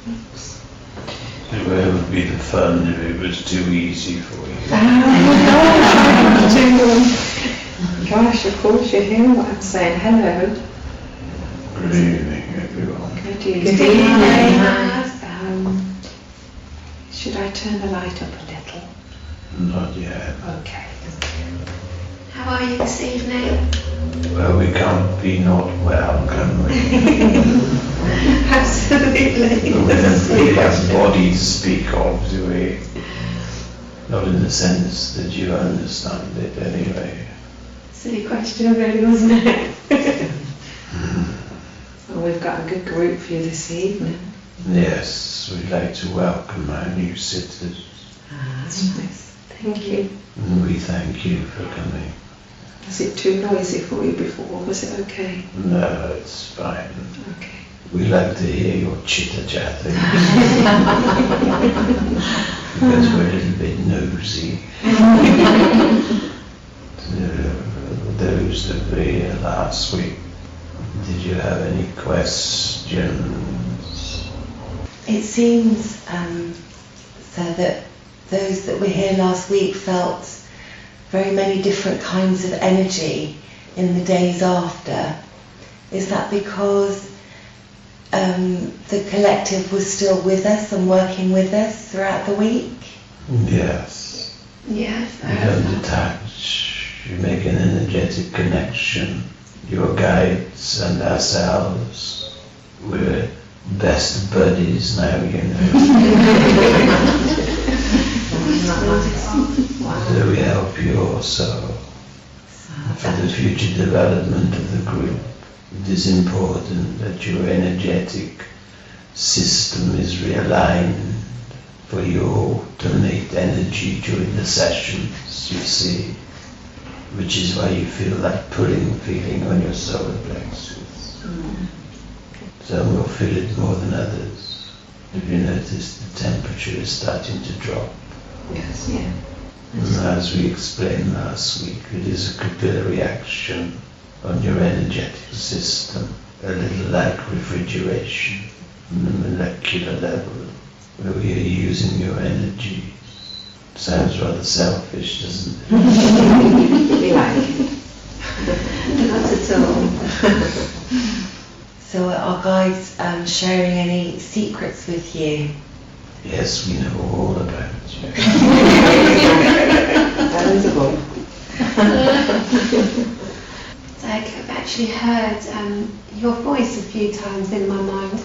Where would be the fun if it was too easy for you? Gosh, of course you're hearing what I'm saying. Hello. Good evening, everyone. Good evening. Should I turn the light up a little? Not yet. Okay. How are you this evening? Well, we can't be not well, can we? Absolutely. We don't really have a body to speak of, do we? Not in the sense that you understand it anyway. Silly question really, wasn't it? Well, we've got a good group for you this evening. Yes, we'd like to welcome our new sitters. That's nice. Thank you. And we thank you for coming. Was it too noisy for you before? Was it okay? No, it's fine. Okay. We like to hear your chitter-chatting. Because we're a little bit nosy. Those that were here last week, did you have any questions? It seems so that those that were here last week felt very many different kinds of energy in the days after. Is that because the collective was still with us and working with us throughout the week? Yes. Yes. You don't detach. You make an energetic connection. Your guides and ourselves. We're best buddies now, you know. So we help you also. For the future development of the group, it is important that your energetic system is realigned for you to donate energy during the sessions, you see, which is why you feel that pulling feeling on your solar plexus. Some will feel it more than others. If you notice, the temperature is starting to drop. Yes, yeah. And as we explained last week, it is a capillary action on your energetic system, a little like refrigeration on the molecular level, where we are using your energy. Sounds rather selfish, doesn't it? We like it. Not at all. So are our guides sharing any secrets with you? Yes, we know all about you. That is a boy. I've actually heard your voice a few times in my mind,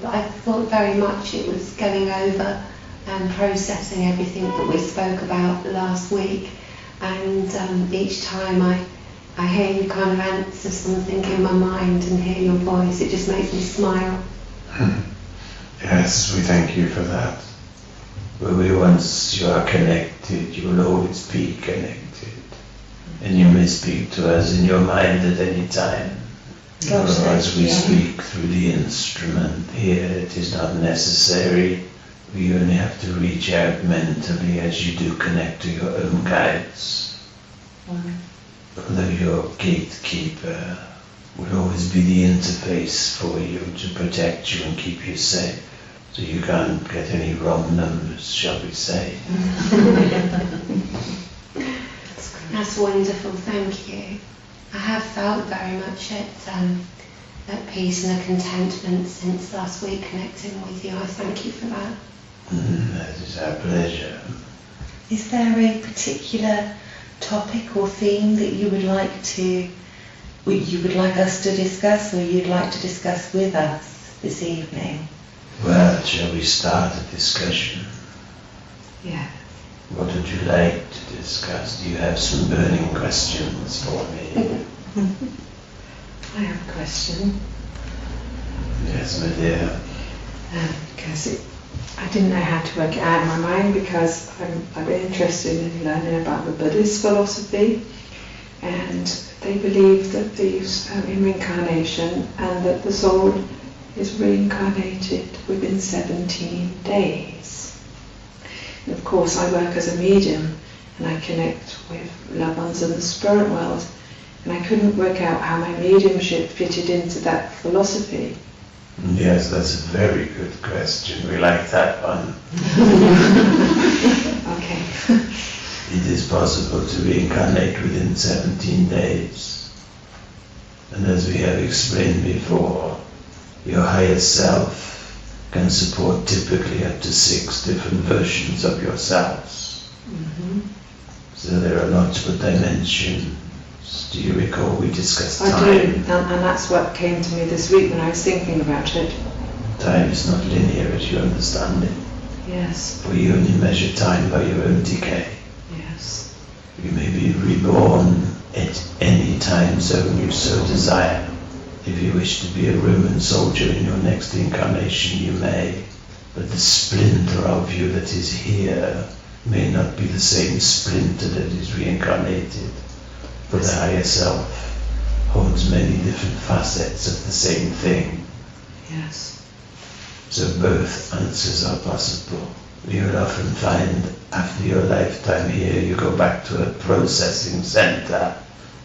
but I thought very much it was going over and processing everything that we spoke about last week, and each time I hear you kind of answer something in my mind and hear your voice, it just makes me smile. Yes, we thank you for that. But once you are connected, you will always be connected. And you may speak to us in your mind at any time. Gosh, or as we yeah. speak through the instrument here, it is not necessary. We only have to reach out mentally as you do connect to your own guides. Although your gatekeeper will always be the interface for you to protect you and keep you safe. So you can't get any wrong numbers, shall we say. That's wonderful, thank you. I have felt very much at peace and a contentment since last week connecting with you. I thank you for that. That is our pleasure. Is there a particular topic or theme that you would like us to discuss, or you'd like to discuss with us this evening? Well, shall we start a discussion? Yeah. What would you like to discuss? Do you have some burning questions for me? I have a question. Yes, my dear. Because I didn't know how to work it out in my mind, because I've been interested in learning about the Buddhist philosophy, and they believe that there's in reincarnation, and that the soul is reincarnated within 17 days. And of course I work as a medium and I connect with loved ones in the spirit world, and I couldn't work out how my mediumship fitted into that philosophy. Yes, that's a very good question. We like that one. Okay. It is possible to reincarnate within 17 days. And as we have explained before, your higher self can support typically up to 6 different versions of yourselves. Mm-hmm. So there are multiple dimensions. Do you recall we discussed time? I do, and that's what came to me this week when I was thinking about it. Time is not linear as you understand it. Yes, For you only measure time by your own decay. yes, You may be reborn at any time zone you so desire. If you wish to be a Roman soldier in your next incarnation, you may. But the splinter of you that is here may not be the same splinter that is reincarnated. For the higher self holds many different facets of the same thing. yes, So both answers are possible. You will often find after your lifetime here you go back to a processing center,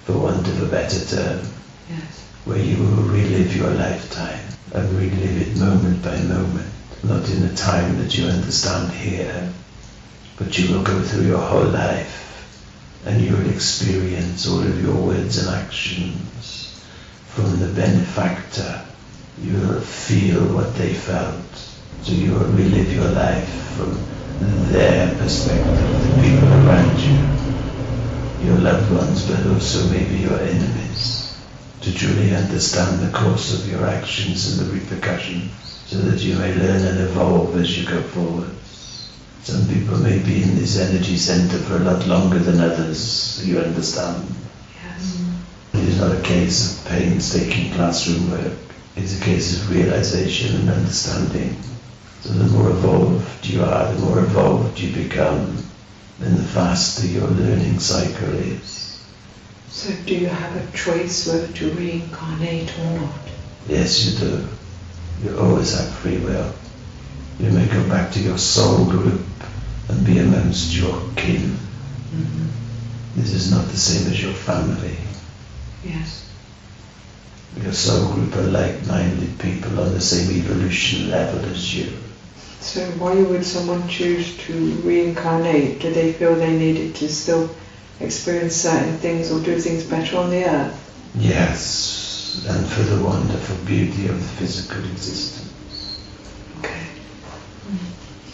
for want of a better term, yes, where you will relive your lifetime and relive it moment by moment, not in a time that you understand here, but you will go through your whole life and you will experience all of your words and actions from the benefactor. You will feel what they felt. So you will relive your life from their perspective, the people around you, your loved ones, but also maybe your enemies, to truly understand the course of your actions and the repercussions, so that you may learn and evolve as you go forward. Some people may be in this energy center for a lot longer than others, you understand? yes, It is not a case of painstaking classroom work. It's a case of realization and understanding. So the more evolved you are, the more evolved you become, then the faster your learning cycle is. So do you have a choice whether to reincarnate or not? Yes, you do. You always have free will. You may go back to your soul group and be amongst your kin. Mm-hmm. This is not the same as your family. Yes, Your soul group are like-minded people on the same evolution level as you. so why would someone choose to reincarnate? Do they feel they needed to still experience certain things or do things better on the earth? Yes, and for the wonderful beauty of the physical existence. Okay.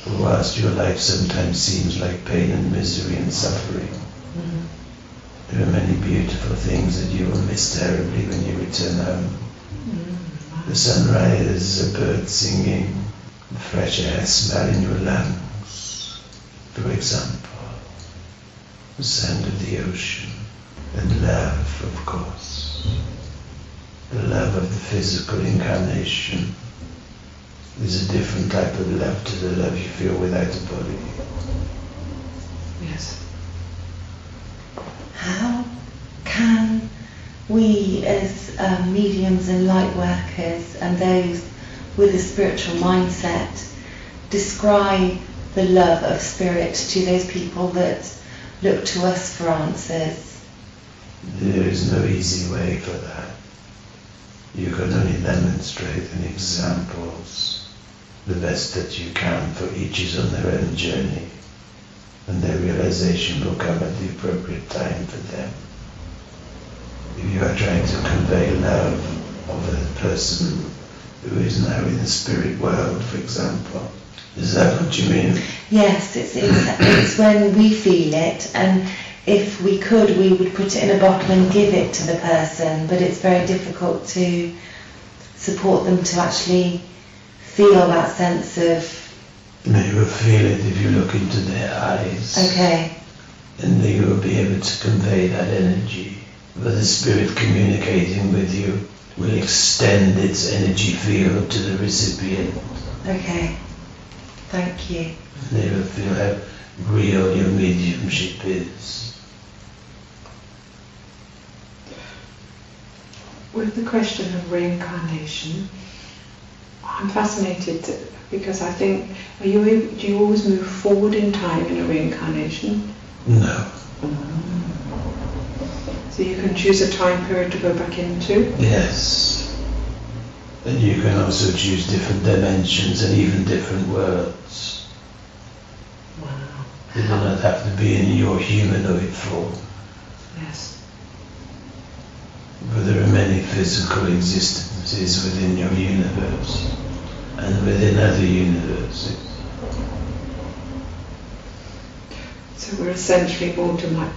For whilst your life sometimes seems like pain and misery and suffering, Mm-hmm. there are many beautiful things that you will miss terribly when you return home. Mm-hmm. The sunrise, a bird singing, the fresh air smell in your lungs, for example, the sound of the ocean, and love, of course, the love of the physical incarnation is a different type of love to the love you feel without a body. Yes. How can we as mediums and light workers and those with a spiritual mindset describe the love of spirit to those people that look to us for answers? There is no easy way for that. You can only demonstrate in examples the best that you can, for each is on their own journey, and their realization will come at the appropriate time for them. If you are trying to convey love of a person who is now in the spirit world, for example, is that what you mean? Yes, it's when we feel it, and if we could, we would put it in a bottle and give it to the person, but it's very difficult to support them to actually feel that sense of... You will feel it if you look into their eyes. Okay. And you will be able to convey that energy. But the spirit communicating with you will extend its energy field to the recipient. Okay. Thank you. And they will feel how real your mediumship is. With the question of reincarnation, I'm fascinated because I think, do you always move forward in time in a reincarnation? No. So you can choose a time period to go back into? Yes. And you can also choose different dimensions and even different worlds. Wow. They do not have to be in your humanoid form. Yes. But there are many physical existences within your universe and within other universes. So we're essentially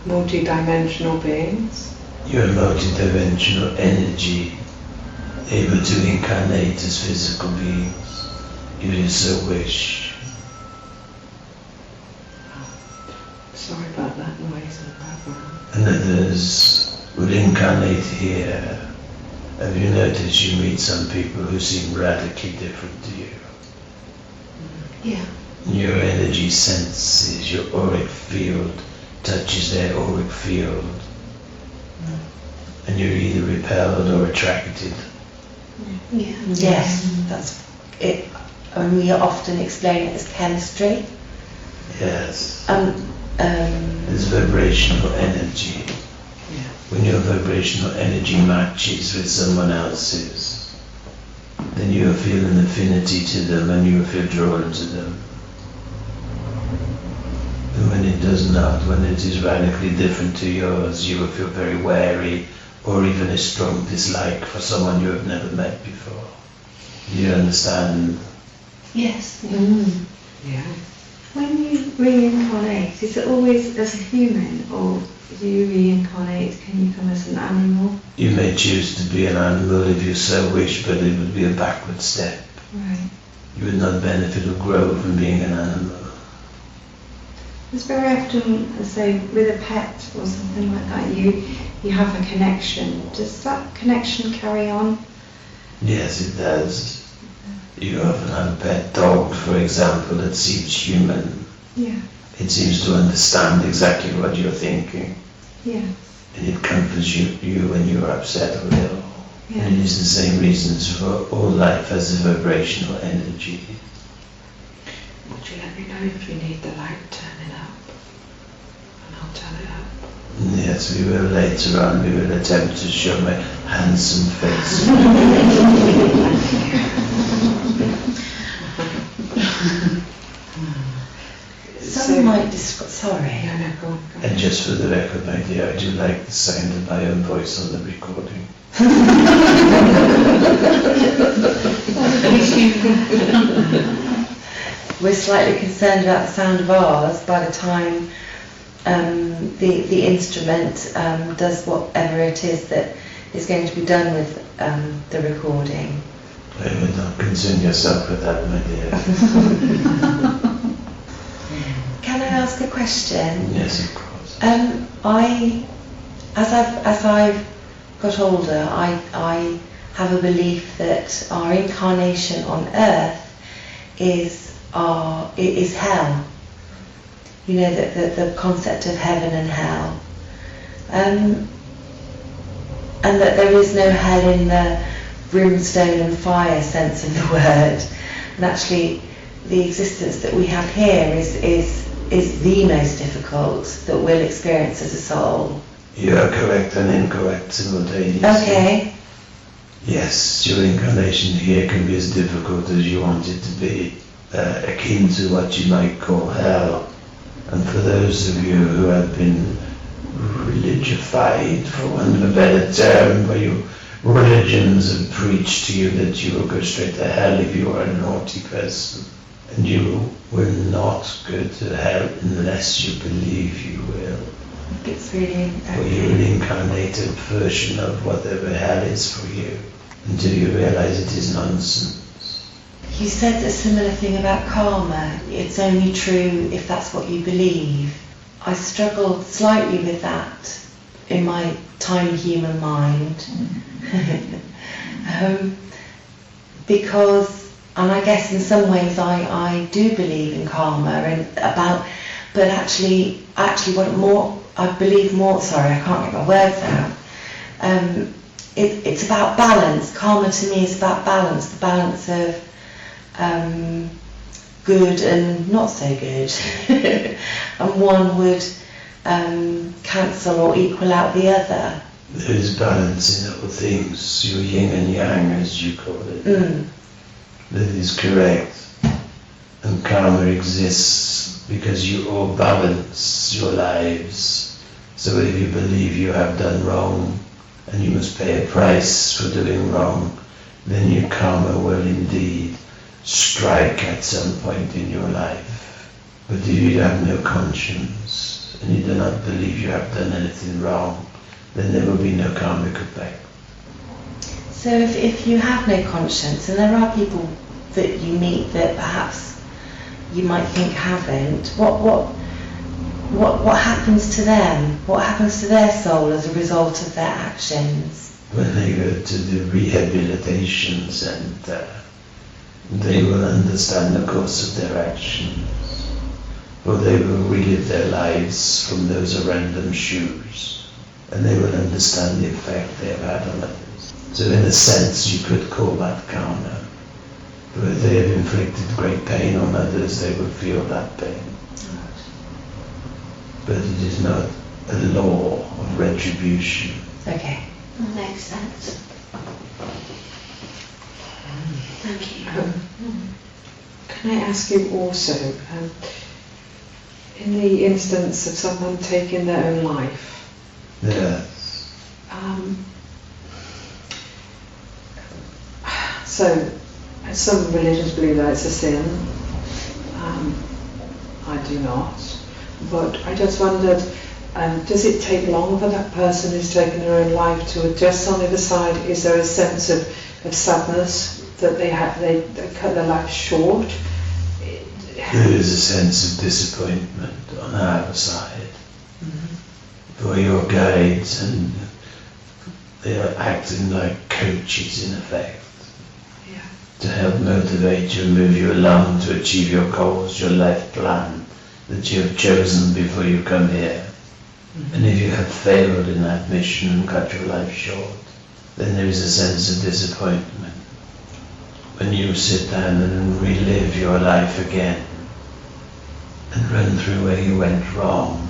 multi-dimensional beings. You're a multidimensional energy, able to incarnate as physical beings, if you so wish. Sorry about that noise in the background. And others will incarnate here. Have you noticed you meet some people who seem radically different to you? Yeah. Your energy senses, your auric field touches their auric field. And you're either repelled or attracted. Yeah. Yes, that's it. And we often explain it as chemistry. Yes. Mm. It's vibrational energy. Yeah. When your vibrational energy matches with someone else's, then you will feel an affinity to them and you will feel drawn to them. And when it does not, when it is radically different to yours, you will feel very wary or even a strong dislike for someone you have never met before. Do you understand? Yes. Yeah. When you reincarnate, is it always as a human, or do you reincarnate? Can you come as an animal? You may choose to be an animal if you so wish, but it would be a backward step. Right. You would not benefit or grow from being an animal. It's very often, say, with a pet or something like that, you have a connection. Does that connection carry on? Yes, it does. You often have a pet dog, for example, that seems human. Yeah. It seems to understand exactly what you're thinking. Yeah. And it comforts you when you're upset or ill. Yeah. And it is the same reasons for all life as a vibrational energy. Would you let me know if you need the light turning up? And I'll turn it up. Yes, we will later on. We will attempt to show my handsome face. Some might describe. Sorry. Yeah, no, go on. And just for the record, my dear, I do like the sound of my own voice on the recording. We're slightly concerned about the sound of ours by the time the instrument does whatever it is that is going to be done with the recording. I would not concern yourself with that, my dear. Can I ask a question? Yes, of course. As I've got older, I have a belief that our incarnation on Earth is hell. You know, the concept of heaven and hell, and that there is no hell in the brimstone and fire sense of the word, and actually the existence that we have here is the most difficult that we'll experience as a soul. You are correct and incorrect simultaneously. Okay. Yes, your incarnation here can be as difficult as you want it to be, akin to what you might call hell. And for those of you who have been religified, for want of a better term, where your religions have preached to you that you will go straight to hell if you are a naughty person, and you will not go to hell unless you believe you will. It's really Or you will incarnate a version of whatever hell is for you, until you realize it is nonsense. You said a similar thing about karma. It's only true if that's what you believe. I struggled slightly with that in my tiny human mind. Because, and I guess in some ways I do believe in karma but actually I believe more, sorry, I can't get my words out. It's about balance. Karma to me is about balance, the balance of good and not so good. And one would cancel or equal out the other. There is balance in all things, your yin and yang as you call it. That is correct. And karma exists because you all balance your lives. So if you believe you have done wrong and you must pay a price for doing wrong, then your karma will indeed strike at some point in your life. But if you have no conscience and you do not believe you have done anything wrong, then there will be no karmic effect. So if you have no conscience, and there are people that you meet that perhaps you might think haven't, what happens to them? What happens to their soul as a result of their actions? When they go to the rehabilitation center, they will understand the course of their actions, or they will relive their lives from those around them shoes, and they will understand the effect they have had on others. So in a sense you could call that karma. But if they have inflicted great pain on others, they will feel that pain. But it is not a law of retribution. Okay. That makes sense. Thank you. Can I ask you also, in the instance of someone taking their own life, Yes. So some religions believe that it's a sin. I do not. But I just wondered, does it take long for that person who's taken their own life to adjust on the other side? Is there a sense of sadness that they cut their life short? There is a sense of disappointment on our side. For your guides, and they are acting like coaches in effect, to help motivate you and move you along to achieve your goals, your life plan that you have chosen before you come here. And if you have failed in that mission and cut your life short, then there is a sense of disappointment. When you sit down and relive your life again and run through where you went wrong,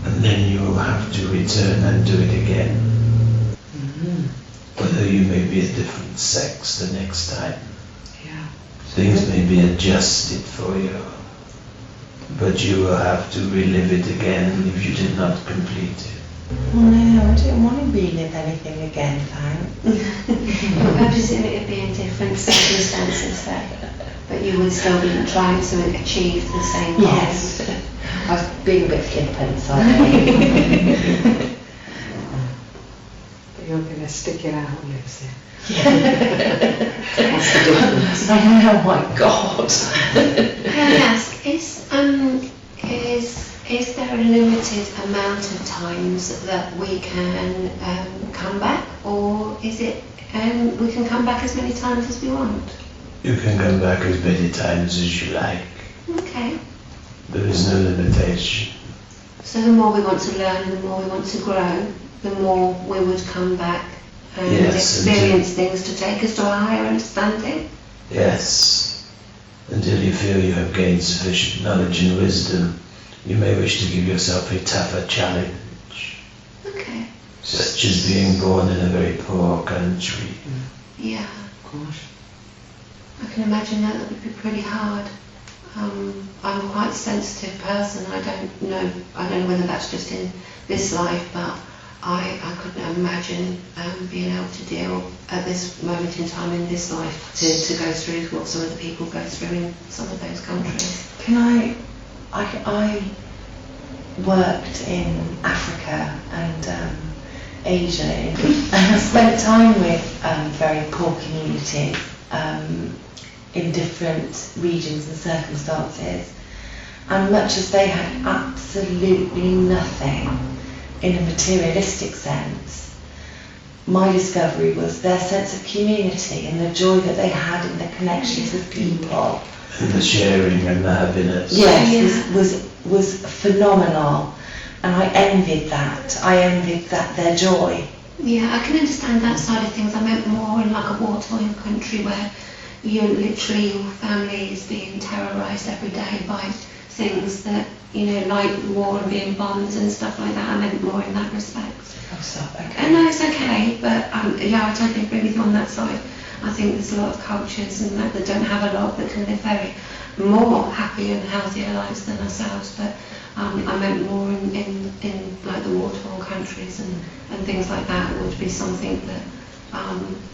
and then you will have to return and do it again. Although you may be a different sex the next time. Things may be adjusted for you, but you will have to relive it again if you did not complete it. Oh no, I don't want to relive anything again, thanks. I presume it would be in different circumstances though, but you would still be trying to achieve the same goals. Yes. I was being a bit flippant, sorry. But you're going to stick it out, Lucy. Oh my God. Can I ask, is there a limited amount of times that we can come back, or is it we can come back as many times as we want? You can come back as many times as you like. Okay. There is no limitation. So the more we want to learn, the more we want to grow, the more we would come back and experience things to take us to a higher understanding? Yes. Until you feel you have gained sufficient knowledge and wisdom, you may wish to give yourself a tougher challenge. Okay. Such as being born in a very poor country. Yeah. Gosh. I can imagine that would be pretty hard. I'm quite a sensitive person. I don't know whether that's just in this life, but I couldn't imagine being able to deal at this moment in time in this life to go through what some of the people go through in some of those countries. Can I worked in Africa and Asia, and I spent time with very poor communities in different regions and circumstances, and much as they had absolutely nothing in a materialistic sense, my discovery was their sense of community and the joy that they had in their connections with people. And the sharing and the happiness. Yes, was phenomenal, and I envied that. Their joy. Yeah, I can understand that side of things. I meant more in like a war-torn country where literally your family is being terrorised every day by things that, like war and being bombed and stuff like that. I meant more in that respect. Oh, so, okay. And no, it's okay, but yeah, I totally agree with you on that side. I think there's a lot of cultures and that don't have a lot that can live very more happy and healthier lives than ourselves, but I meant more in like the war-torn countries and things like that would be something that,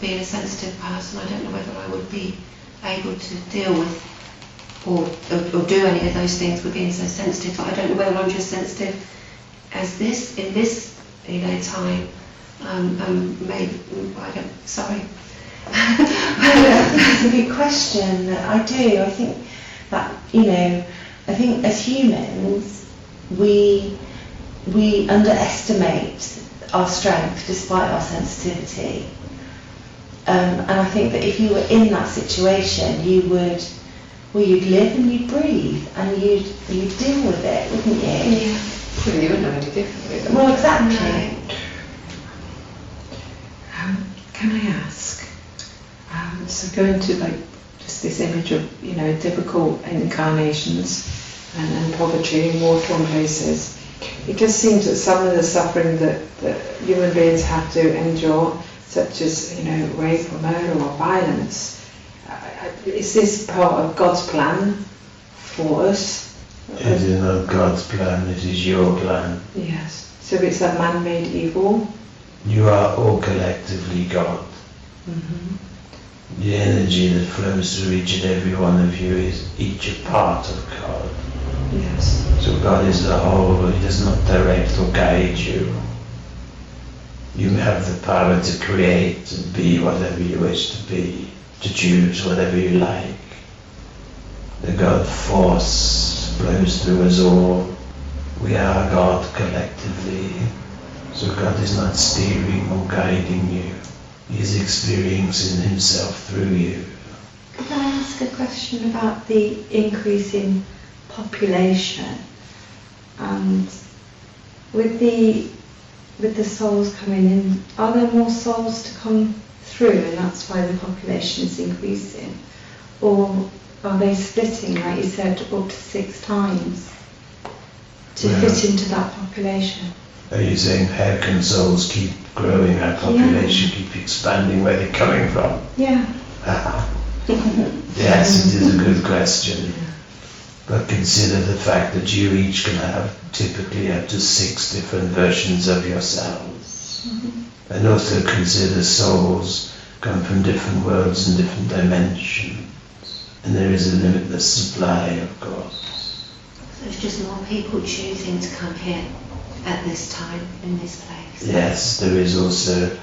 being a sensitive person, I don't know whether I would be able to deal with or do any of those things with being so sensitive. But I don't know whether I'm just sensitive as this, in this, time, maybe, I don't, sorry. It's a good question. I do. I think that, I think as humans, we underestimate our strength despite our sensitivity. And I think that if you were in that situation, you'd live and you'd breathe and you'd deal with it, wouldn't you? Yeah. Well, you wouldn't know any differently. Well, exactly. Can I ask? So going to just this image of difficult incarnations and poverty in war-torn places, it just seems that some of the suffering that human beings have to endure, such as rape or murder or violence, is this part of God's plan for us? It is not God's plan, it is your plan. Yes. So it's a man-made evil. You are all collectively God. Mm-hmm. The energy that flows through each and every one of you is each a part of God. Yes. So God is the whole, He does not direct or guide you. You have the power to create and be whatever you wish to be, to choose whatever you like. The God force flows through us all. We are God collectively. So God is not steering or guiding you. He is experiencing Himself through you. Could I ask a question about the increase in population? And with the souls coming in, are there more souls to come through and that's why the population is increasing? Or are they splitting, like you said, up to 6 times to fit into that population? Are you saying how can souls keep growing, our population keep expanding, where they're coming from? Yeah. Yes, it is a good question. But consider the fact that you each can have typically up to 6 different versions of yourselves. Mm-hmm. And also consider souls come from different worlds and different dimensions. And there is a limitless supply, of course. So it's just more people choosing to come here at this time, in this place. Yes, there is also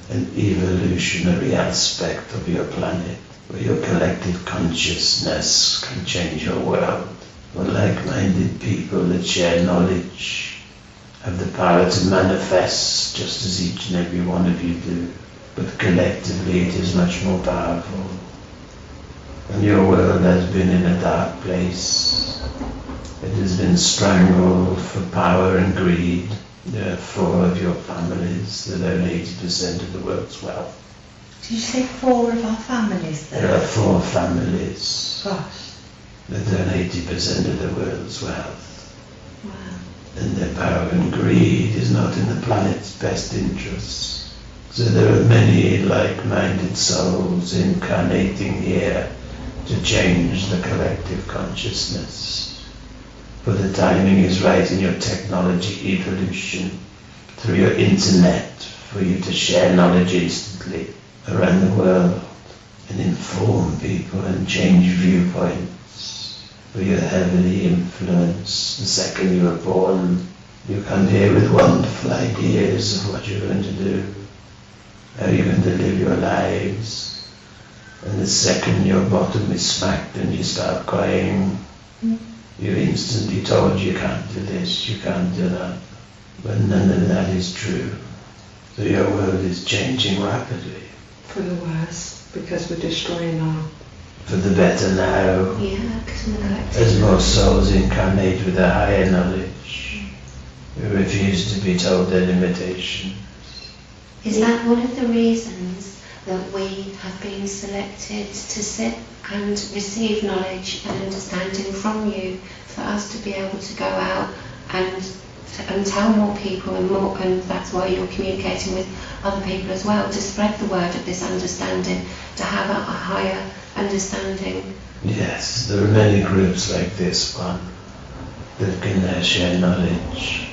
an evolutionary aspect of your planet, where your collective consciousness can change your world. Where like-minded people that share knowledge have the power to manifest just as each and every one of you do. But collectively it is much more powerful. And your world has been in a dark place. It has been strangled for power and greed. There are 4 of your families that own 80% of the world's wealth. Did you say 4 of our families there? There are 4 families Gosh. that own 80% of the world's wealth. Wow. And their power and greed is not in the planet's best interests. So there are many like-minded souls incarnating here to change the collective consciousness. But the timing is right in your technology evolution, through your internet, for you to share knowledge instantly around the world and inform people and change viewpoints. For you're heavily influenced. The second you were born, you come here with wonderful ideas of what you're going to do, how you're going to live your lives. And the second your bottom is smacked and you start crying, you're instantly told you can't do this, you can't do that. But none of that is true. So your world is changing rapidly. For the worse, because we're destroying our... For the better now. Yeah, because of the collective. As more souls incarnate with a higher knowledge, we refuse to be told their limitations. Is that one of the reasons that we have been selected to sit and receive knowledge and understanding from you, for us to be able to go out and tell more people, and that's why you're communicating with other people as well, to spread the word of this understanding, to have a higher understanding. Yes, there are many groups like this one that can share knowledge.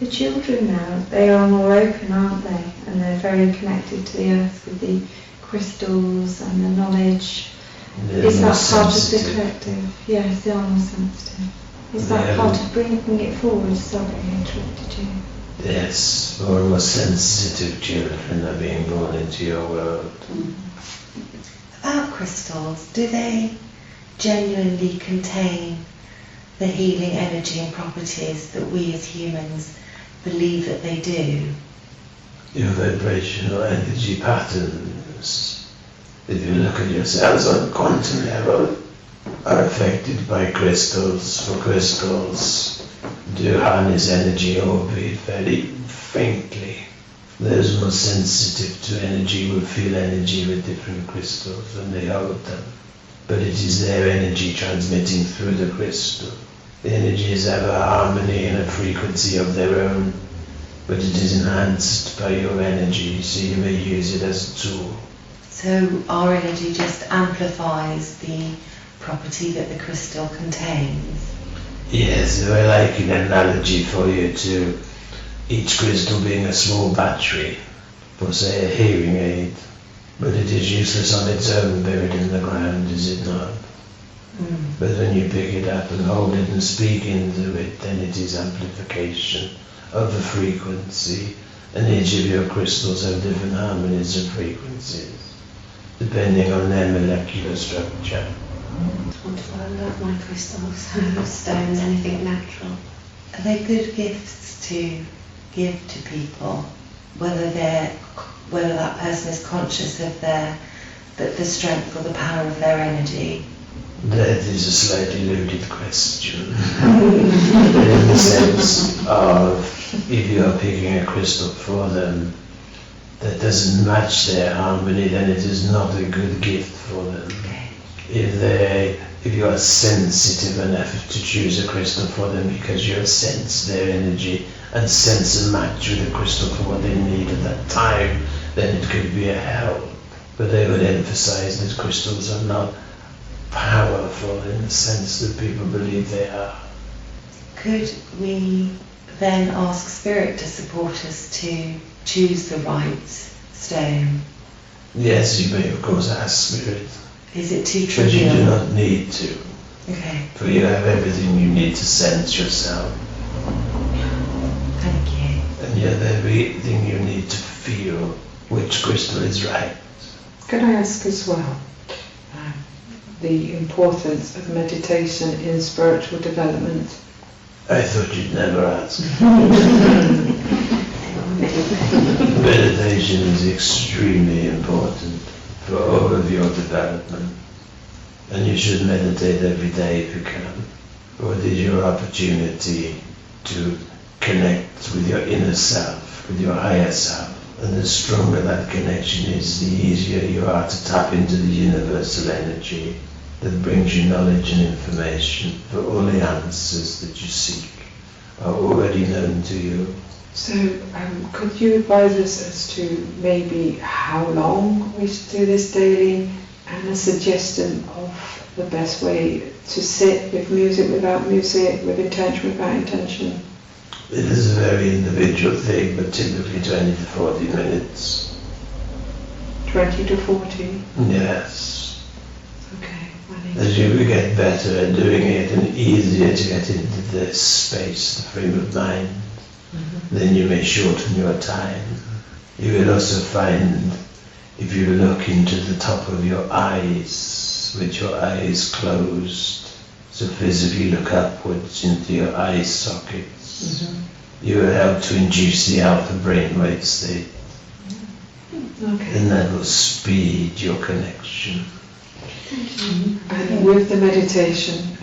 The children now, they are more open, aren't they? And they're very connected to the earth with the crystals and the knowledge. Is that part of the collective? Yes, they are more sensitive. Is that part of bringing it forward? Sorry, I interrupted you. Yes, more and more sensitive children are being born into your world. About crystals, do they genuinely contain the healing energy and properties that we as humans believe that they do? Your vibrational energy patterns, if you look at yourselves on a quantum level, are affected by crystals. For crystals do harness energy, albeit very faintly. Those more sensitive to energy will feel energy with different crystals when they hold them. But it is their energy transmitting through the crystal. The energies have a harmony and a frequency of their own, but it is enhanced by your energy, so you may use it as a tool. So our energy just amplifies the property that the crystal contains? Yes, I like an analogy for you to each crystal being a small battery for, say, a hearing aid, but it is useless on its own, buried in the ground, is it not? But when you pick it up and hold it and speak into it, then it is amplification of the frequency, and each of your crystals have different harmonies and frequencies, depending on their molecular structure. Wonderful, I love my crystals, stones, anything natural. Are they good gifts to give to people, whether that person is conscious of the strength or the power of their energy? That is a slightly loaded question. In the sense of, if you are picking a crystal for them that doesn't match their harmony, then it is not a good gift for them. Okay. If you are sensitive enough to choose a crystal for them because you have sensed their energy and sense a match with the crystal for what they need at that time, then it could be a help. But I would emphasize that crystals are not powerful in the sense that people believe they are. Could we then ask Spirit to support us to choose the right stone? Yes, you may of course ask Spirit, Is it too but you trivial? do not need to, Okay, for you have everything you need to sense yourself, thank you. and you have everything you need to feel which crystal is right. Can I ask as well the importance of meditation in spiritual development? I thought you'd never ask. Meditation is extremely important for all of your development, and you should meditate every day if you can, for it is your opportunity to connect with your inner self, with your higher self, and the stronger that connection is, the easier you are to tap into the universal energy that brings you knowledge and information, for all the answers that you seek are already known to you. So could you advise us as to maybe how long we should do this daily, and a suggestion of the best way to sit with music, without music, with intention, without intention? It is a very individual thing, but typically 20 to 40 minutes. 20 to 40? Yes. Okay. As you get better at doing it and easier to get into this space, the frame of mind, then you may shorten your time. You will also find, if you look into the top of your eyes, with your eyes closed, so physically look upwards into your eye sockets, you will help to induce the alpha brainwave state. Okay. And that will speed your connection. And with the meditation,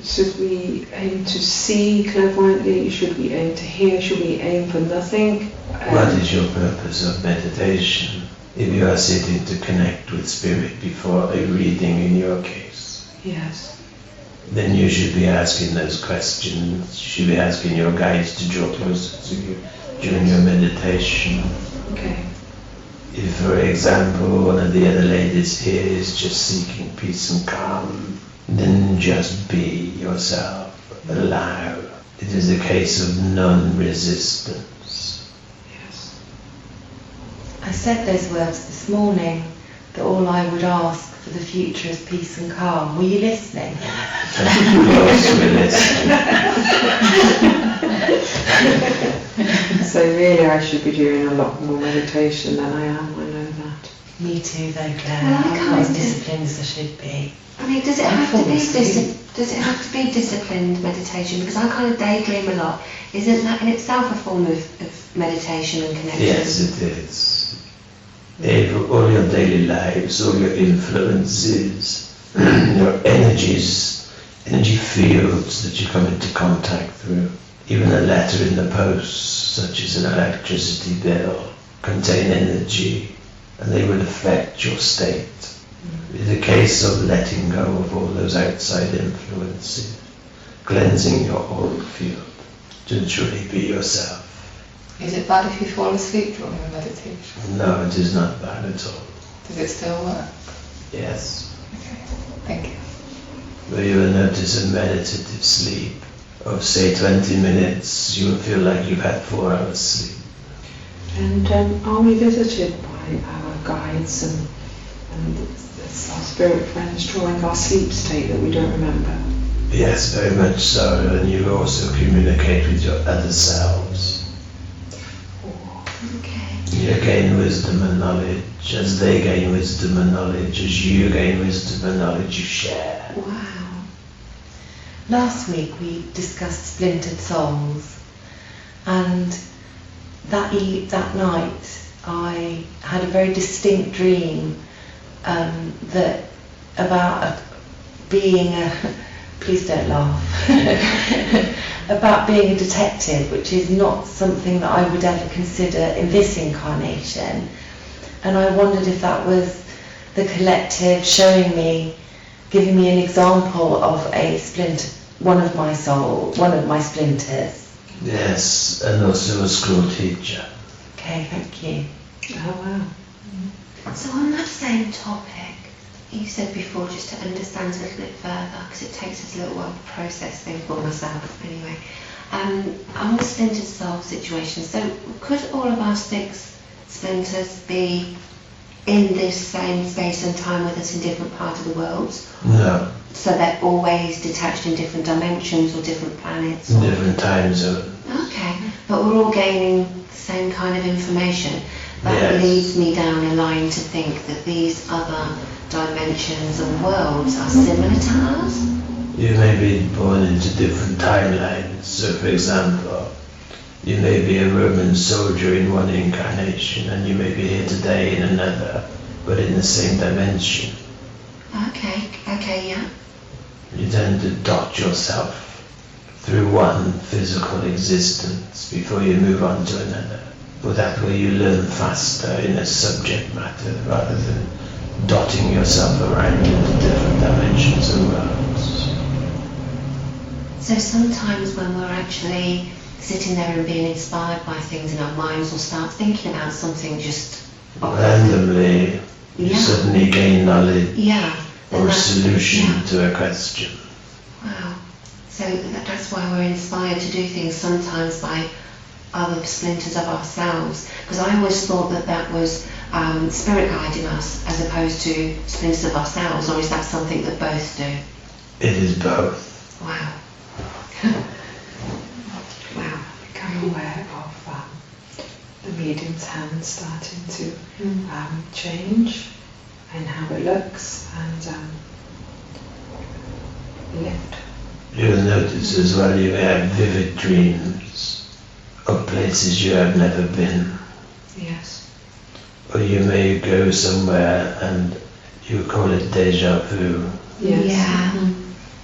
should we aim to see clairvoyantly? Should we aim to hear? Should we aim for nothing? What is your purpose of meditation? if you are sitting to connect with spirit before a reading in your case, Yes. then you should be asking those questions. You should be asking your guides to draw closer to you during your meditation. Okay. If, for example, one of the other ladies here is just seeking peace and calm, then just be yourself. Allow. It is a case of non-resistance. Yes. I said those words this morning, that all I would ask for the future is peace and calm. Were you listening? Of course we're listening. So really I should be doing a lot more meditation than I am, I know that. Me too, though, Claire. Well, I I'm can't not as do- disciplined as I should be. I mean, does it I have to fall be asleep. does it have to be disciplined meditation? Because I kind of daydream a lot. Isn't that in itself a form of meditation and connection? Yes, it is. All your daily lives, all your influences, your energies, energy fields that you come into contact through, even a letter in the post, such as an electricity bill, contain energy, and they will affect your state. It's a case of letting go of all those outside influences, cleansing your auric field to truly be yourself. Is it bad if you fall asleep during a meditation? No, it is not bad at all. Does it still work? Yes. Okay, thank you. But you will notice a meditative sleep of say 20 minutes, you will feel like you've had 4 hours sleep. And are we visited by our guides and it's our spirit friends drawing our sleep state that we don't remember? Yes, very much so, and you also communicate with your other selves. Okay. You gain wisdom and knowledge, as they gain wisdom and knowledge, as you gain wisdom and knowledge, you share. Wow. Last week we discussed splintered souls, and that night I had a very distinct dream that about being a please don't laugh about being a detective, which is not something that I would ever consider in this incarnation. And I wondered if that was the collective showing me, giving me an example of a splinter, one of my splinters. Yes, and also a school teacher. Okay, thank you. Oh wow. So on that same topic, you said before, just to understand a little bit further, because it takes us a little while to process things for myself anyway. On the splintered soul situation, so could all of our 6 splinters be in this same space and time with us in different parts of the world? No, So they're always detached in different dimensions or different planets? in or- different time zones. Okay, but we're all gaining the same kind of information. That Yes. leads me down a line to think that these other dimensions and worlds are similar to ours? You may be born into different timelines. So, for example, you may be a Roman soldier in one incarnation, and you may be here today in another, but in the same dimension. Okay, yeah. You tend to dot yourself through one physical existence before you move on to another. But that way you learn faster in a subject matter rather than dotting yourself around into different dimensions and worlds. So sometimes when we're actually sitting there and being inspired by things in our minds, we'll start thinking about something just Randomly, you Yeah. suddenly gain knowledge Yeah. or a that's- solution yeah. to a question. Wow. So that's why we're inspired to do things sometimes by other splinters of ourselves. Because I always thought that was spirit guiding us as opposed to splinters of ourselves, or is that something that both do? It is both. Wow. Wow. Become aware of the medium's hand starting to change and how it looks and lift. You'll notice as well you have vivid dreams of places you have never been. Yes. Or you may go somewhere and you call it déjà vu, Yes. Yeah.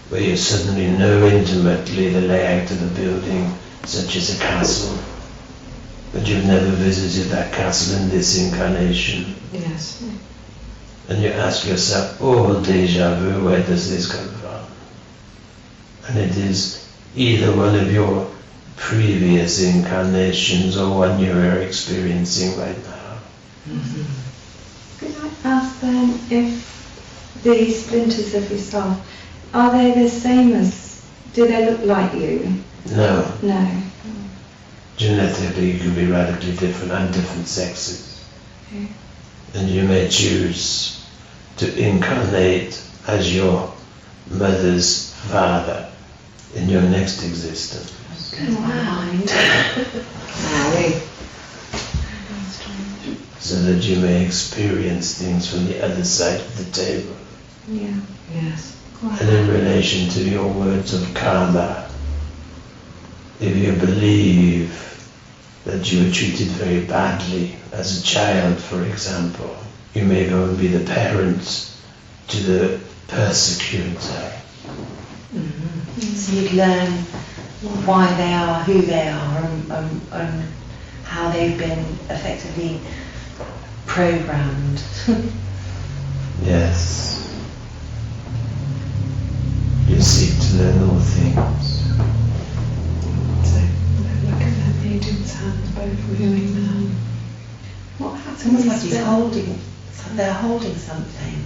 where you suddenly know intimately the layout of a building, such as a castle. but you've never visited that castle in this incarnation. Yes. And you ask yourself, oh, deja vu, where does this come from? And it is either one of your previous incarnations or one you are experiencing right now. Could I ask then if the splinters of yourself, are they the same as, do they look like you? No, No. genetically you can be radically different and different sexes. Okay. And you may choose to incarnate as your mother's father in your next existence. So that you may experience things from the other side of the table. Yeah. Yes. And in relation to your words of karma, if you believe that you were treated very badly as a child, for example, you may go and be the parent to the persecutor. So you'd learn why they are who they are and how they've been effectively programmed. Yes. You seek to learn all things. So look at that medium's hands both moving now. What It's happens almost like he's when- holding, they're holding something,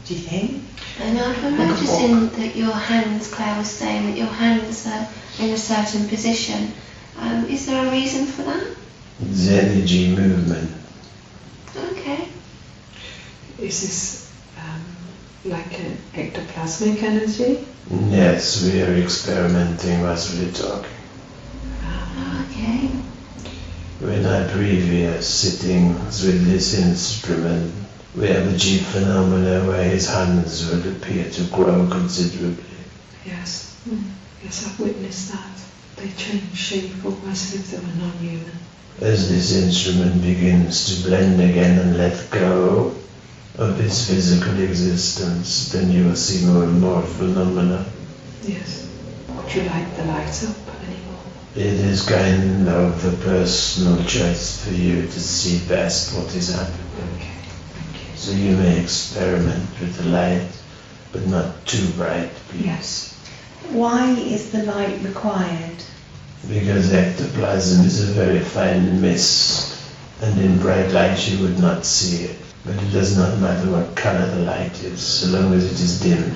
do you think? And I'm Like a noticing that your hands, Claire was saying that your hands are in a certain position. Is there a reason for that? It's energy movement. Okay. Is this like an ectoplasmic energy? Yes, we are experimenting whilst we're talking. Okay. In our previous sittings with this instrument, we have achieved phenomena where his hands would appear to grow considerably. Yes. Yes, I've witnessed that. They change shape almost as if they were non-human. As this instrument begins to blend again and let go of its physical existence, then you will see more and more phenomena. Yes. Would you like the light up anymore? It is kind of a personal choice for you to see best what is happening. Okay. Thank you. So you may experiment with the light, but not too bright, please. Yes. Why is the light required? Because ectoplasm is a very fine mist, and in bright light you would not see it. But it does not matter what color the light is, so long as it is dim.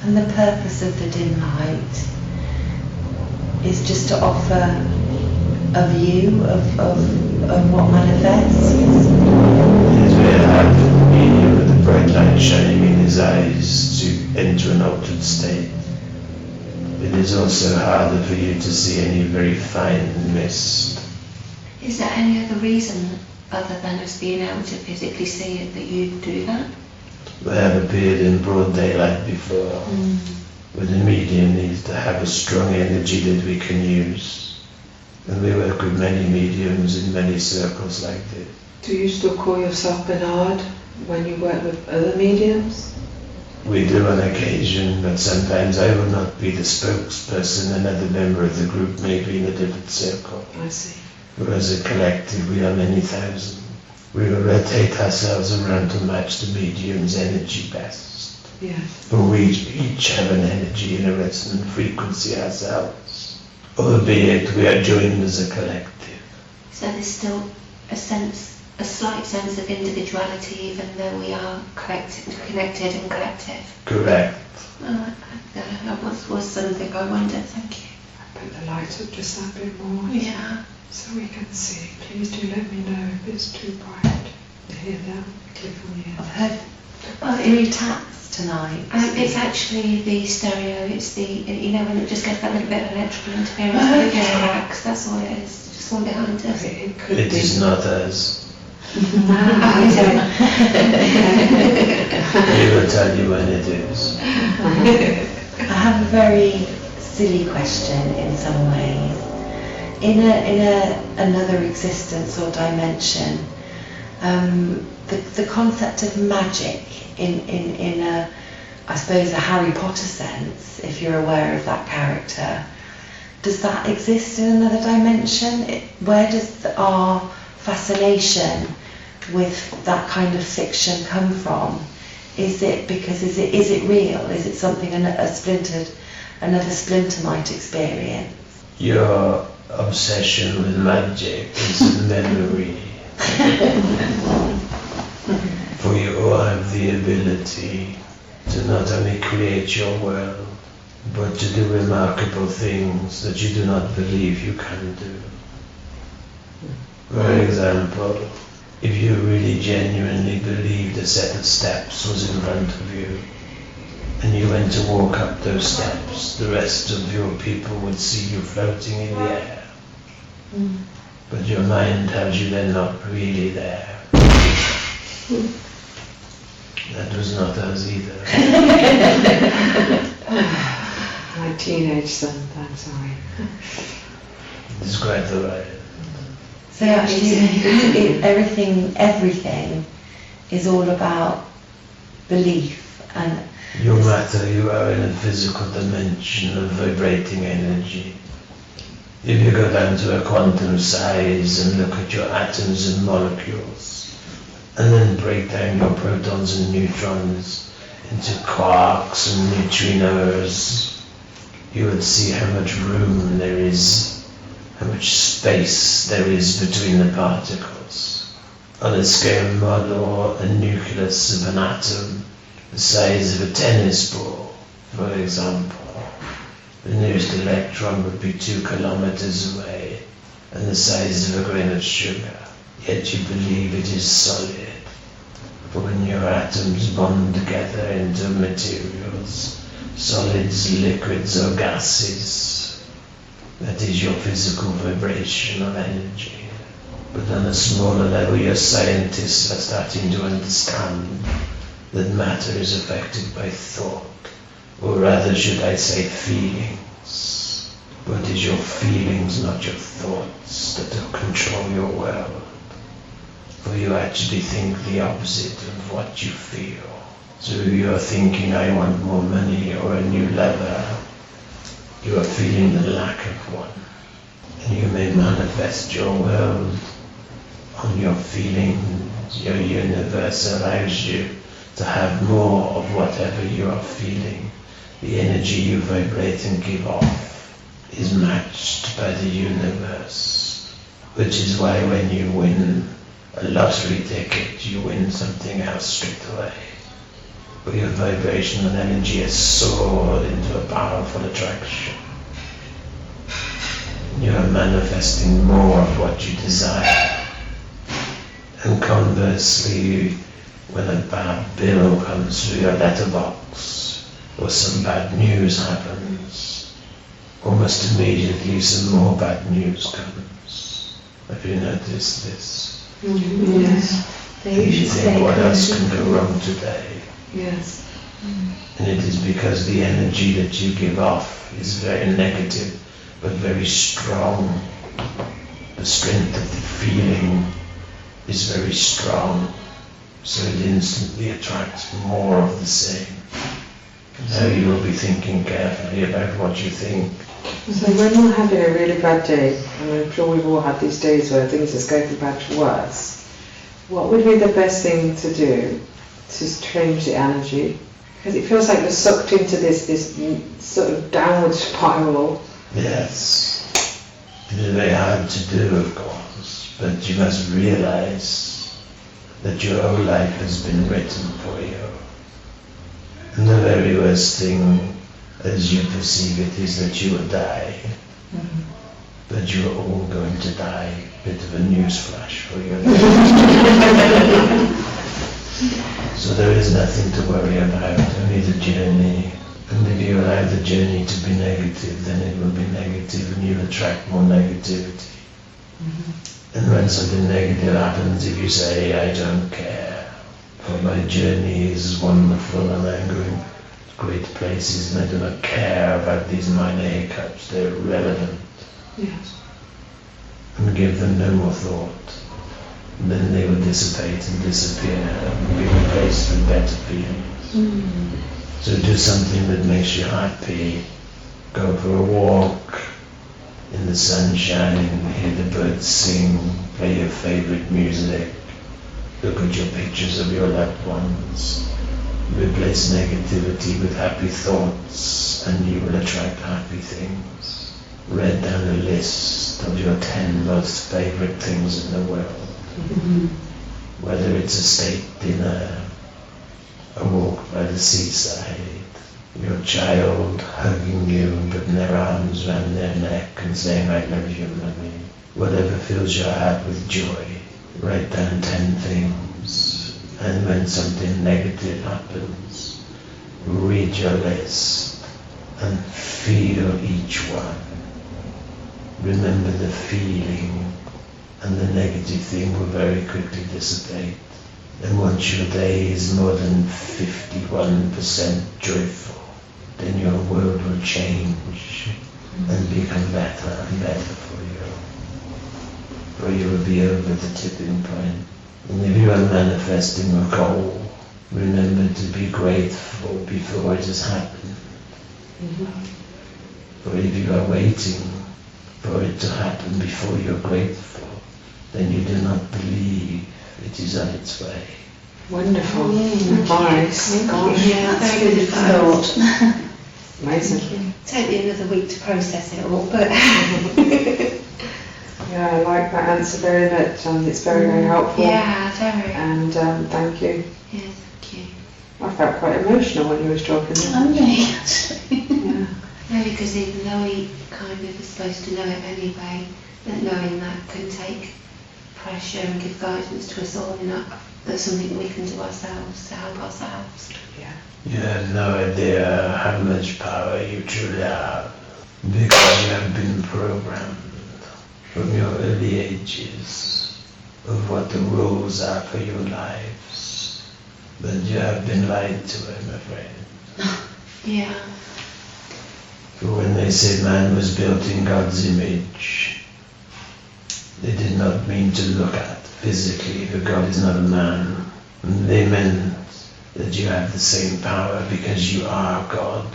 And the purpose of the dim light is just to offer a view of what manifests. It is very hard for the medium with the bright light shining in his eyes to enter an altered state. It is also harder for you to see any very fine mist. Is there any other reason other than us being able to physically see it that you do that? We have appeared in broad daylight before, but the medium needs to have a strong energy that we can use. And we work with many mediums in many circles like this. Do you still call yourself Bernard when you work with other mediums? We do on occasion, but sometimes I will not be the spokesperson. Another member of the group may be in a different circle. I see. For as a collective, we are many thousand. We will rotate ourselves around to match the medium's energy best. Yes. For we each have an energy and a resonant frequency ourselves, albeit we are joined as a collective. So there's still a slight sense of individuality even though we are connected and collective. Correct. That was something I wondered, thank you. I put the light up just that bit more. Yeah. So we can see. Please do let me know if it's too bright. You hear that? Click on the I've end. heard any taps tonight. It's actually the stereo, it's the, you know, when it just gets that little bit of electrical interference, Okay. it gets cracks, that's all it is, just one behind us. It could It be. is not us. Ah, We will tell you when it is. I have a very silly question in some ways. In another existence or dimension, the concept of magic in a, I suppose, a Harry Potter sense, if you're aware of that character, does that exist in another dimension? Where does our fascination with that kind of fiction come from? Is it because is it real? Is it something another splinter might experience? Your obsession with magic is a memory. For you all have the ability to not only create your world, but to do remarkable things that you do not believe you can do. For example, if you really genuinely believed a set of steps was in front of you, and you went to walk up those steps, the rest of your people would see you floating in the air. But your mind tells you they're not really there. That was not us either. My teenage son, I'm sorry. It's quite all right. So actually, everything is all about belief and. You matter, you are in a physical dimension of vibrating energy. If you go down to a quantum size and look at your atoms and molecules, and then break down your protons and neutrons into quarks and neutrinos, you would see how much room there is, how much space there is between the particles. On a scale model, a nucleus of an atom the size of a tennis ball, for example, the nearest electron would be 2 kilometers away and the size of a grain of sugar, yet you believe it is solid. But when your atoms bond together into materials, solids, liquids or gases, that is your physical vibration of energy. But on a smaller level, your scientists are starting to understand that matter is affected by thought, or rather should I say feelings. But it is your feelings, not your thoughts, that control your world. For you actually think the opposite of what you feel. So if you are thinking, I want more money or a new leather, you are feeling the lack of one. And you may manifest your world on your feelings. Your universe allows you to have more of whatever you are feeling. The energy you vibrate and give off is matched by the universe, which is why when you win a lottery ticket, you win something else straight away. But your vibration and energy has soared into a powerful attraction. You are manifesting more of what you desire. And conversely, when a bad bill comes through your letterbox or some bad news happens, almost immediately some more bad news comes. Have you noticed this? Mm-hmm. Yes. They And you usually think, say what else can go wrong today? Yes. And it is because the energy that you give off is very negative, but very strong. The strength of the feeling is very strong. So it instantly attracts more of the same. Now you will be thinking carefully about what you think. So when you're having a really bad day, and I'm sure we've all had these days where things just go from bad to worse, what would be the best thing to do to change the energy? Because it feels like you're sucked into this sort of downward spiral. Yes. It is very hard to do, of course, but you must realize that your whole life has been written for you. And the very worst thing, as you perceive it, is that you will die. But you are all going to die. Bit of a newsflash for you. So there is nothing to worry about, only the journey. And if you allow the journey to be negative, then it will be negative and you'll attract more negativity. And when something negative happens, if you say, I don't care, for my journey is wonderful and I'm going to great places and I do not care about these minor hiccups, they're irrelevant. Yes. And give them no more thought. And then they will dissipate and disappear and be replaced with better feelings. So do something that makes you happy. Go for a walk, in the sunshine, hear the birds sing, play your favorite music, look at your pictures of your loved ones, replace negativity with happy thoughts, and you will attract happy things. Write down a list of your 10 most favorite things in the world. Whether it's a steak dinner, a walk by the seaside, your child hugging you and putting their arms around their neck and saying, I love you, mommy. Whatever fills your heart with joy, write down 10 things. And when something negative happens, read your list and feel each one. Remember the feeling, and the negative thing will very quickly dissipate. And once your day is more than 51% joyful, then your world will change and become better and better for you. For you will be over the tipping point. And if you are manifesting a goal, remember to be grateful before it has happened. For if you are waiting for it to happen before you're grateful, then you do not believe it is on its way. Wonderful. Nice. Yeah, very good thought. Amazing. Take me another week to process it all, but Yeah, I like that answer very much, and it's very, very helpful. yeah, very. And thank you. Yes, thank you. I felt quite emotional when you were talking. Lovely. Yeah. Maybe because even though we kind of are supposed to know it anyway, that knowing that can take pressure and give guidance to us all, that's something we can do ourselves to help ourselves. Yeah. You have no idea how much power you truly have, because you have been programmed from your early ages of what the rules are for your lives. But you have been lied to, I'm afraid. Yeah. For when they say man was built in God's image, they did not mean to look at physically, for God is not a man. They meant that you have the same power because you are God.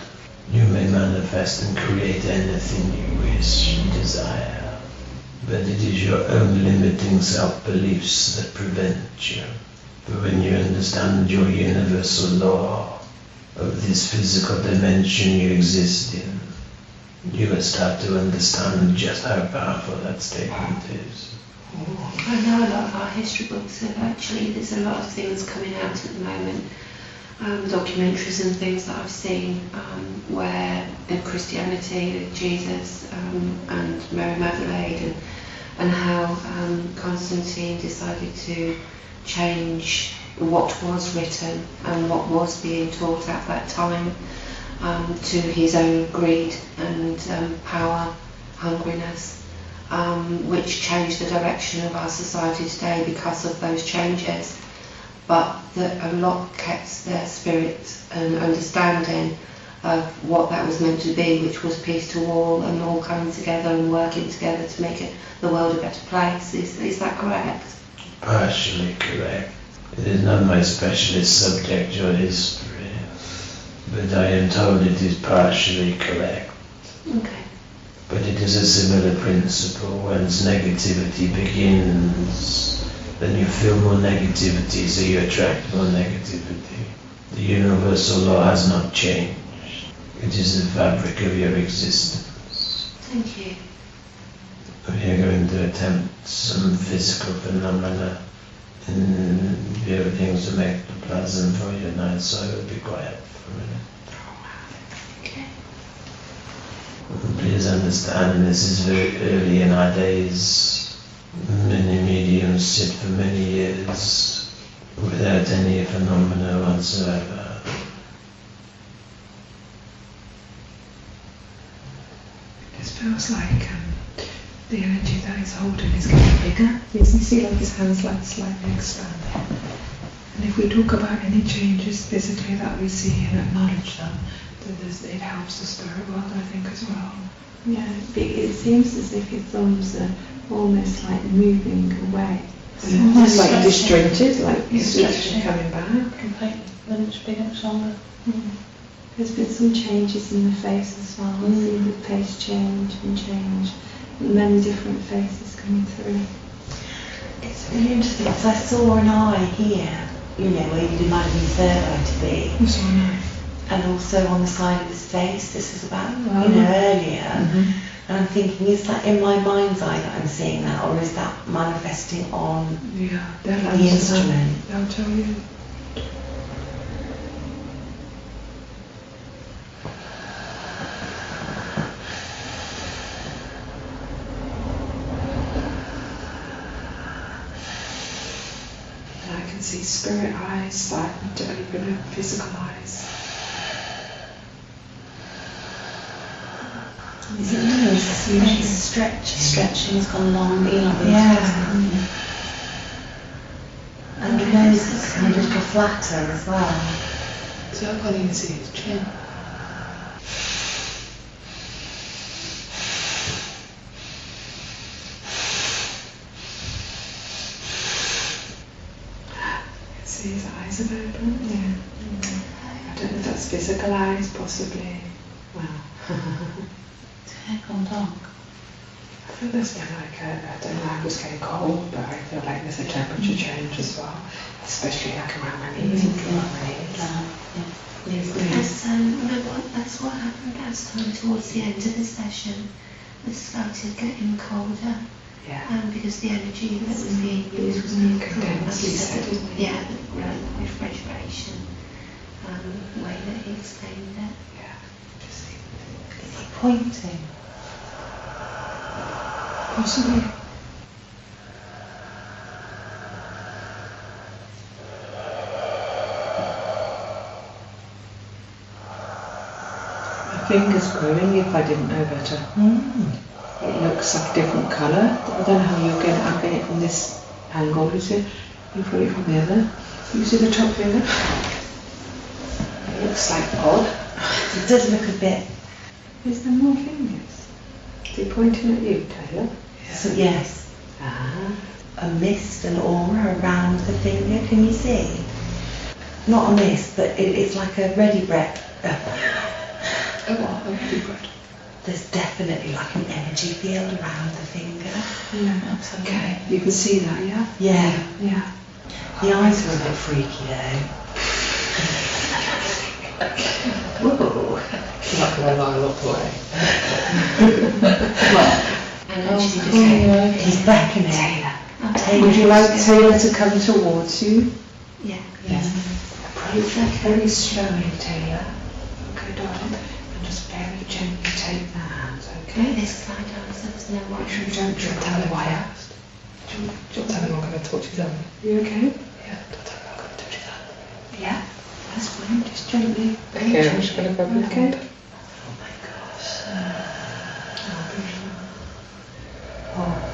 You may manifest and create anything you wish and desire. But it is your own limiting self-beliefs that prevent you. But when you understand your universal law of this physical dimension you exist in, you will start to understand just how powerful that statement is. I know a lot of our history books have actually, there's a lot of things coming out at the moment, documentaries and things that I've seen where in Christianity, Jesus and Mary Magdalene and how Constantine decided to change what was written and what was being taught at that time to his own greed and power, hungriness, which changed the direction of our society today because of those changes. But that a lot kept their spirit and understanding of what that was meant to be, which was peace to all and all coming together and working together to make the world a better place. Is that correct? Partially correct. It is not my specialist subject, your history, but I am told it is partially correct. Okay. But it is a similar principle. Once negativity begins, then you feel more negativity, so you attract more negativity. The universal law has not changed. It is the fabric of your existence. Thank you. We are going to attempt some physical phenomena in view of things to make it pleasant for you now, so I will be quiet for a minute. Okay. Please understand, this is very early in our days. Many mediums sit for many years without any phenomena whatsoever. It feels like the energy that he's holding is getting bigger. You can see like his hands like slightly expanding. And if we talk about any changes physically that we see and acknowledge them, then it helps the spirit world, I think, as well. Yeah, it seems as if your thumbs are almost like moving away. It's like disjointed, like stretching coming back. Completely. Then it's bigger, stronger. There's been some changes in the face as well. I see the face change and change. many different faces coming through. It's really interesting because I saw an eye here, you know, where you'd imagine the third eye to be. You saw an eye. And also on the side of his face. This was about, Oh. you know, earlier. Mhm. And I'm thinking, is that in my mind's eye that I'm seeing that, or is that manifesting on Yeah, they'll the answer that. instrument? They'll tell you. And I can see spirit eyes starting to open up physical eyes. Is it nice? It's stretching, it's gone long, elongated. Yeah. And the nose is kind of a little flatter as well. So I can't even see his chin. See his eyes have opened? Yeah. I don't know if that's physical eyes, possibly. Wow. His hair gone dark. I feel there's been like I don't know, I was getting cold, but I feel like there's a temperature change as well, especially like around my knees and my knees. That's what happened last time towards the end of the session. It started getting colder. Yeah. Because the energy that was being used was being Condensed, he said, didn't he? Yeah, the refrigeration way that he explained it. Yeah. Is he pointing? Possibly. My finger's growing if I didn't know better. It looks like a different colour. I don't know how you're getting it from this angle, is it? You've got it from the other. You see the top finger? It looks like odd. It does look a bit. Is there more fingers? Is he pointing at you, Taylor? So, yes. Ah. A mist, an aura around the finger. Can you see? Not a mist, but it's like a ready breath. Oh, what? A deep breath. There's definitely like an energy field around the finger. Yeah. Absolutely. Okay. You can see that, yeah? Yeah. Yeah. The eyes are a bit freaky though. Whoa. Like when I look away. And actually He's beckoning. Taylor. Would you like Taylor to come towards you? Yeah. Approach very slowly, Taylor. Okay, darling. And just very gently take the hands, okay? This side on, so there's no Make sure you worries. don't trip on the wire. Do you want to tell him I'm going to touch his hand? You okay? Yeah, don't tell him I'm going to touch his hand. Yeah. That's fine. Just gently. Very Okay, I'm gently. just going to grab his Okay. hand. Oh my gosh. Oh.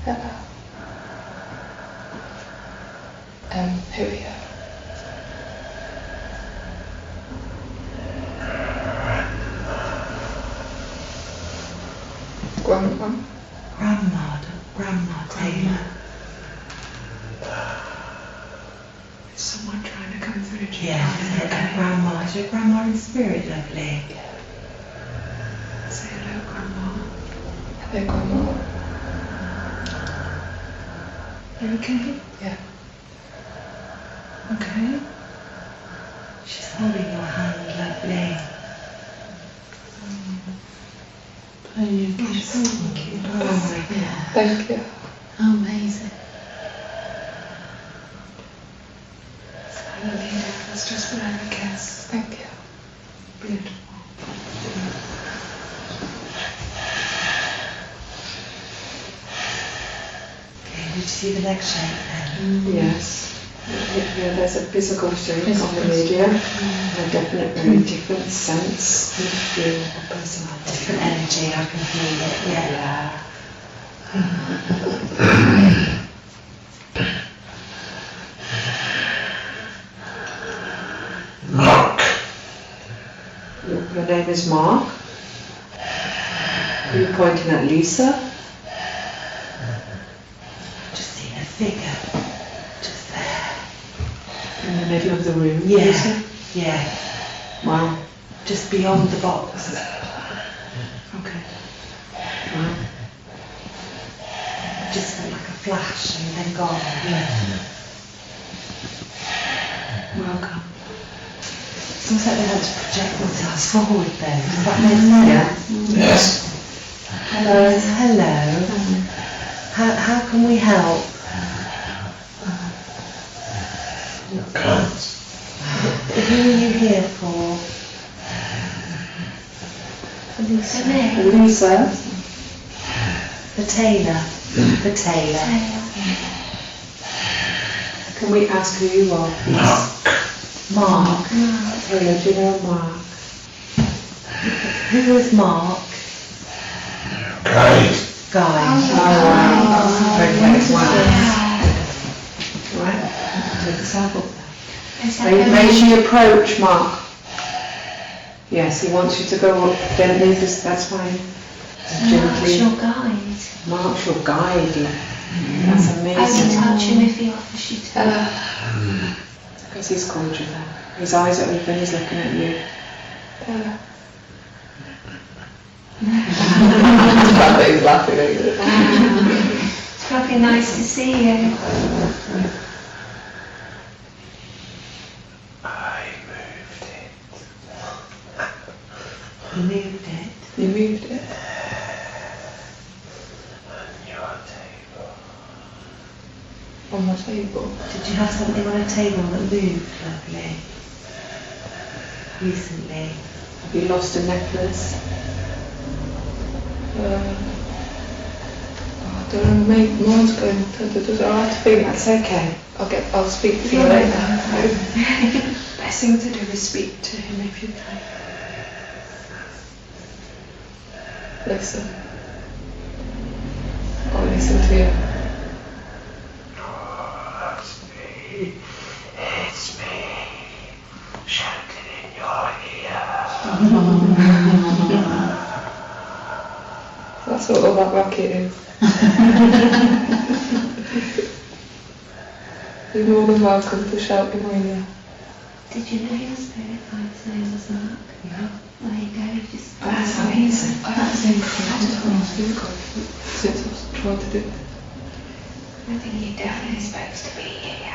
Hello. Who are you? Grandma? Grandma Taylor. Is someone trying to come through to you? Yeah, Okay. grandma. Is your grandma in spirit, lovely? Say hello, Grandma. Hello, Grandma. You okay? Yeah. Okay. She's holding your hand, lovely. Thank you. Thank you. Oh, yeah. Thank you. Amazing. Slowly down. Let's just blow a kiss. Thank you. Beautiful. Okay, did you see the leg shape then? Yes. Yeah, there's a physical shape on the media, and a definite, very different sense of feel of personality. Different energy, I can feel it, yeah. Mark. Your name is Mark. Are you pointing at Lisa? Just seeing a figure. Just there. In the middle of the room, Yeah. Lisa? Yeah. Wow. just beyond the box. Okay. Just like a flash and then gone. Welcome. It's almost like they want to project themselves forward then. Does that make sense? Yes. Hello. Hello. How can we help? Can't. Who are you here for? Lisa. The tailor. The tailor. Can we ask who you are? Mark. Mark. Taylor, do you know Mark? Who is Mark? Guide. Guy. Okay, wow. Right, take the sample. Raise your approach, Mark. Yes, he wants you to go up gently, that's fine. Gently. Your guide. Mark's your guide. That's Only amazing. touch him if he offers you to. Because he's called you that. His eyes are open, he's looking at you. He's laughing at you. It's probably nice to see you. I moved it. You moved it. You moved it. On your table. On the table. Did you have something on a table that moved, lovely? Recently? Have you lost a necklace? I don't know, maybe mine's going I think that's okay. I'll speak to you later. Best thing to do is speak to him if you can. Listen. I'll listen to you. Oh, it's me. It's me. Shouting in your ear. That's what all that racket is. You're more than welcome to shout in my ear. Did you know your spirit guide's name was Mark? Yeah. There you go, you just... That's amazing. I haven't seen incredible. Since I've tried to do it. I think you're definitely supposed to be here.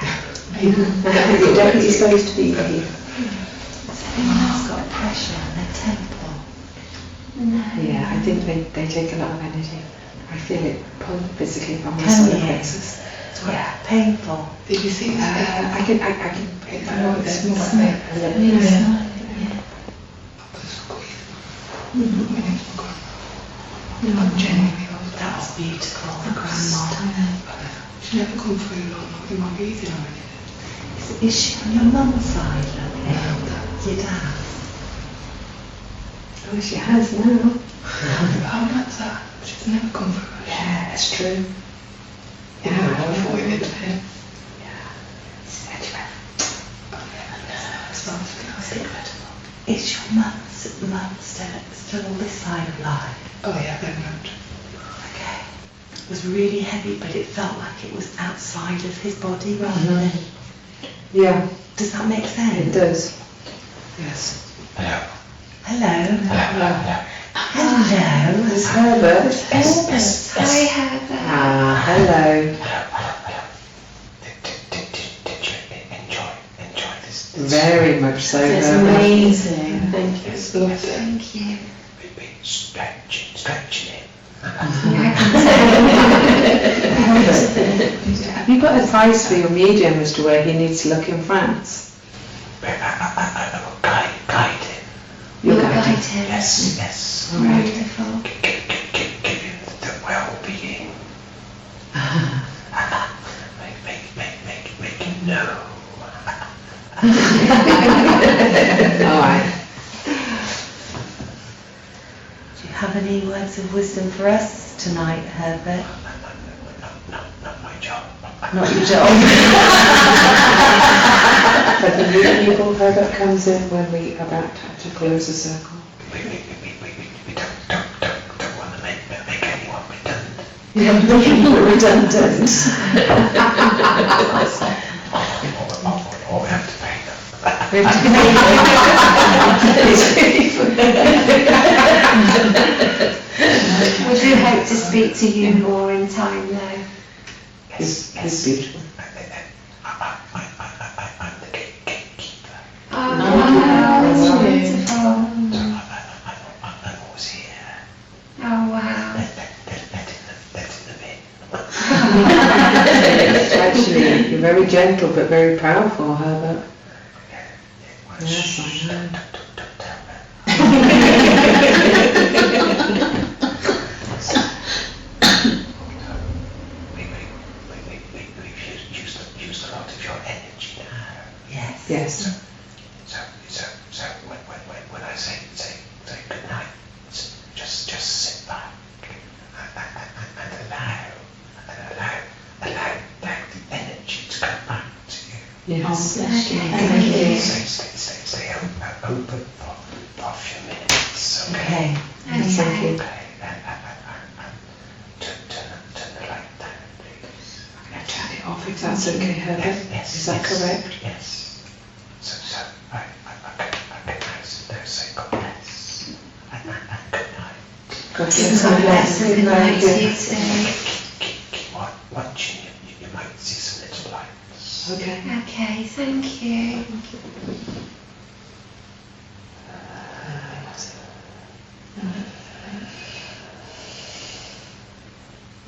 You're definitely supposed to be here. Has anyone got pressure on their temple? No. Yeah, I think they take a lot of energy. I feel it physically from my Can solar you? plexus. Yeah, painful. Did you see that? I can I know it's more like that. That was beautiful. Grandma. She never come through like in my breathing or anything. Is she on your mum's side, lovely? Your dad? Oh, she has now. How mad's that? She's never come through. Yeah, it's true. Yeah, I thought it did him. Is your mum still on this side of life? Oh yeah, they've moved. Okay. It was really heavy, but it felt like it was outside of his body rather than... Yeah, Does that make sense? it does. Yes. Hello. Hello. Hello. Hello. It's Herbert. Hi, Herbert. Ah, hello. Did you enjoy this? Very much so, It's Herbert. amazing. Thank you. It's lovely. Thank you. We've been stretching it. Have you got advice for your medium as to where he needs to look in France? I will guide him. You'll guide him. Yes. Wonderful. Give him the well-being. Make him know. All right. Do you have any words of wisdom for us tonight, Herbert? Not my job. Not your job. But the new people, Herbert comes in when we are about to close the circle. We don't want to make anyone redundant. You don't want people redundant. Or we have to pay them. We have to it's really funny. We do hope to speak to you more in time though. Yes, It's beautiful. I'm the gatekeeper. Oh wow, that's wow. beautiful. I'm always here. Oh wow. Letting them in. Actually, you're very gentle but very powerful, Herbert. Yes, I know. Don't tell them. We've used a lot of your energy now. Yes. Yes. So when I say good night, just sit back and allow the energy to come back to you. Yes. Okay. Stay open for a few minutes, okay? Okay. Okay. And turn the light down, please. I'm going to turn it off if that's okay, Herbert. Yes. Is that correct? Yes. So I can say God bless and good night. God God bless and good night to you too. Keep watching. You might see some little lights. Okay. Okay, thank you.